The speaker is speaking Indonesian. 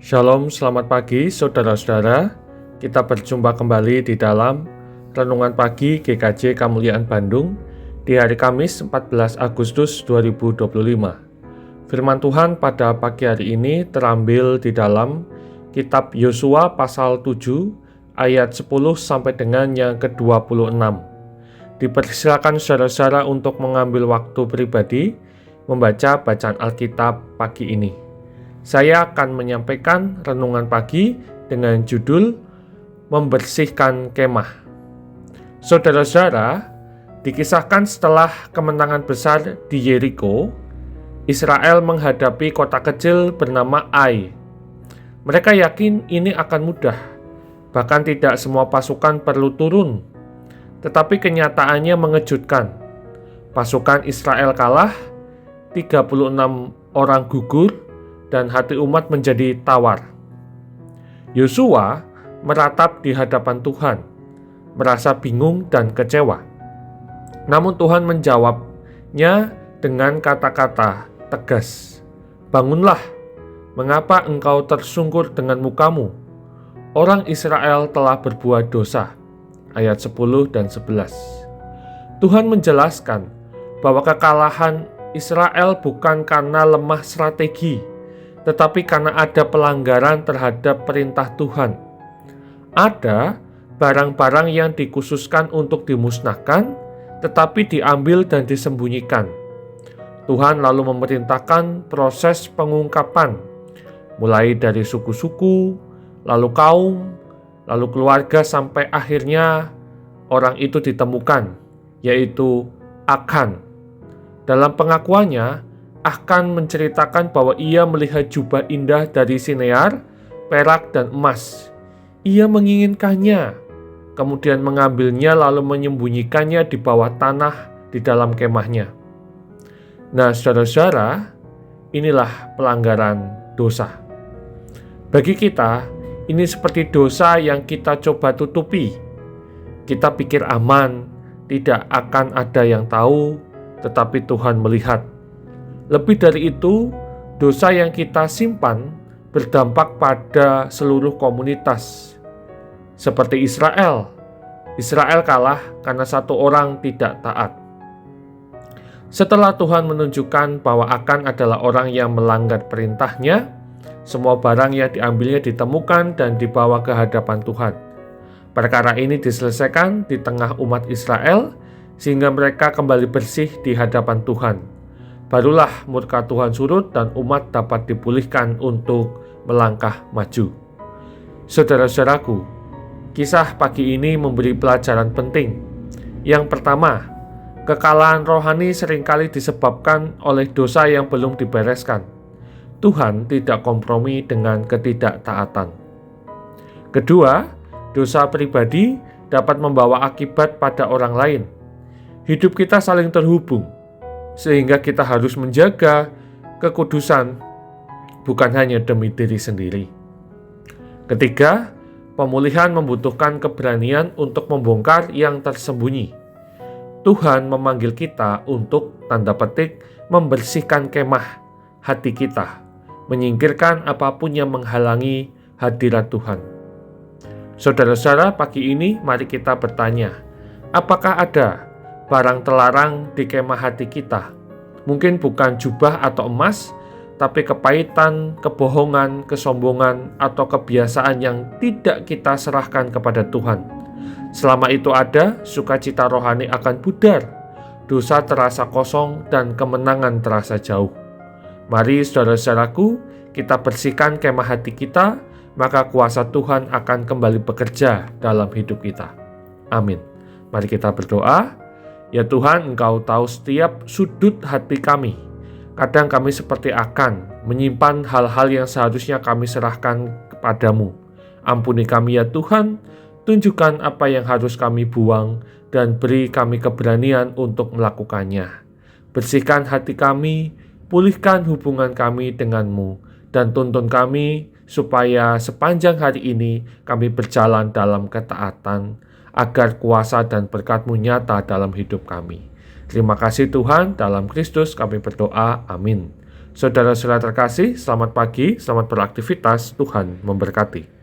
Shalom, selamat pagi saudara-saudara. Kita berjumpa kembali di dalam Renungan Pagi GKJ Kemuliaan Bandung di hari Kamis 14 Agustus 2025. Firman Tuhan pada pagi hari ini terambil di dalam Kitab Yosua pasal 7 ayat 10 sampai dengan yang ke-26. Dipersilakan saudara-saudara untuk mengambil waktu pribadi membaca bacaan Alkitab pagi ini. Saya akan menyampaikan renungan pagi dengan judul Membersihkan Kemah. Saudara-saudara, dikisahkan setelah kemenangan besar di Yeriko, Israel menghadapi kota kecil bernama Ai. Mereka yakin ini akan mudah, bahkan tidak semua pasukan perlu turun. Tetapi kenyataannya mengejutkan. Pasukan Israel kalah, 36 orang gugur, dan hati umat menjadi tawar. Yosua meratap di hadapan Tuhan, merasa bingung dan kecewa. Namun Tuhan menjawabnya dengan kata-kata tegas. Bangunlah, mengapa engkau tersungkur dengan mukamu? Orang Israel telah berbuat dosa. Ayat 10 dan 11. Tuhan menjelaskan bahwa kekalahan Israel bukan karena lemah strategi, tetapi karena ada pelanggaran terhadap perintah Tuhan. Ada barang-barang yang dikhususkan untuk dimusnahkan, tetapi diambil dan disembunyikan. Tuhan lalu memerintahkan proses pengungkapan, mulai dari suku-suku, lalu kaum, lalu keluarga, sampai akhirnya orang itu ditemukan, yaitu Akan. Dalam pengakuannya, Akan menceritakan bahwa ia melihat jubah indah dari sinear, perak, dan emas. Ia menginginkannya, kemudian mengambilnya lalu menyembunyikannya di bawah tanah di dalam kemahnya. Nah, saudara-saudara, inilah pelanggaran dosa. Bagi kita, ini seperti dosa yang kita coba tutupi. Kita pikir aman, tidak akan ada yang tahu, tetapi Tuhan melihat. Lebih dari itu, dosa yang kita simpan berdampak pada seluruh komunitas. Seperti Israel. Israel kalah karena satu orang tidak taat. Setelah Tuhan menunjukkan bahwa Akan adalah orang yang melanggar perintahnya, semua barang yang diambilnya ditemukan dan dibawa ke hadapan Tuhan. Perkara ini diselesaikan di tengah umat Israel, sehingga mereka kembali bersih di hadapan Tuhan. Barulah murka Tuhan surut dan umat dapat dipulihkan untuk melangkah maju. Saudara-saudaraku, kisah pagi ini memberi pelajaran penting. Yang pertama, kekalahan rohani seringkali disebabkan oleh dosa yang belum dibereskan. Tuhan tidak kompromi dengan ketidaktaatan. Kedua, dosa pribadi dapat membawa akibat pada orang lain. Hidup kita saling terhubung, sehingga kita harus menjaga kekudusan bukan hanya demi diri sendiri. Ketiga, pemulihan membutuhkan keberanian untuk membongkar yang tersembunyi. Tuhan memanggil kita untuk, tanda petik, membersihkan kemah hati kita, menyingkirkan apapun yang menghalangi hadirat Tuhan. Saudara-saudara, pagi ini mari kita bertanya, apakah ada barang terlarang di kemah hati kita? Mungkin bukan jubah atau emas, tapi kepahitan, kebohongan, kesombongan, atau kebiasaan yang tidak kita serahkan kepada Tuhan. Selama itu ada, sukacita rohani akan pudar, dosa terasa kosong, dan kemenangan terasa jauh. Mari saudara-saudaraku, kita bersihkan kemah hati kita, maka kuasa Tuhan akan kembali bekerja dalam hidup kita. Amin. Mari kita berdoa. Ya Tuhan, Engkau tahu setiap sudut hati kami. Kadang kami seperti Akan, menyimpan hal-hal yang seharusnya kami serahkan kepadamu. Ampuni kami ya Tuhan, tunjukkan apa yang harus kami buang, dan beri kami keberanian untuk melakukannya. Bersihkan hati kami, pulihkan hubungan kami denganmu, dan tuntun kami supaya sepanjang hari ini kami berjalan dalam ketaatan, agar kuasa dan berkat-Mu nyata dalam hidup kami. Terima kasih Tuhan, dalam Kristus kami berdoa, amin. Saudara-saudara terkasih, selamat pagi, selamat beraktivitas, Tuhan memberkati.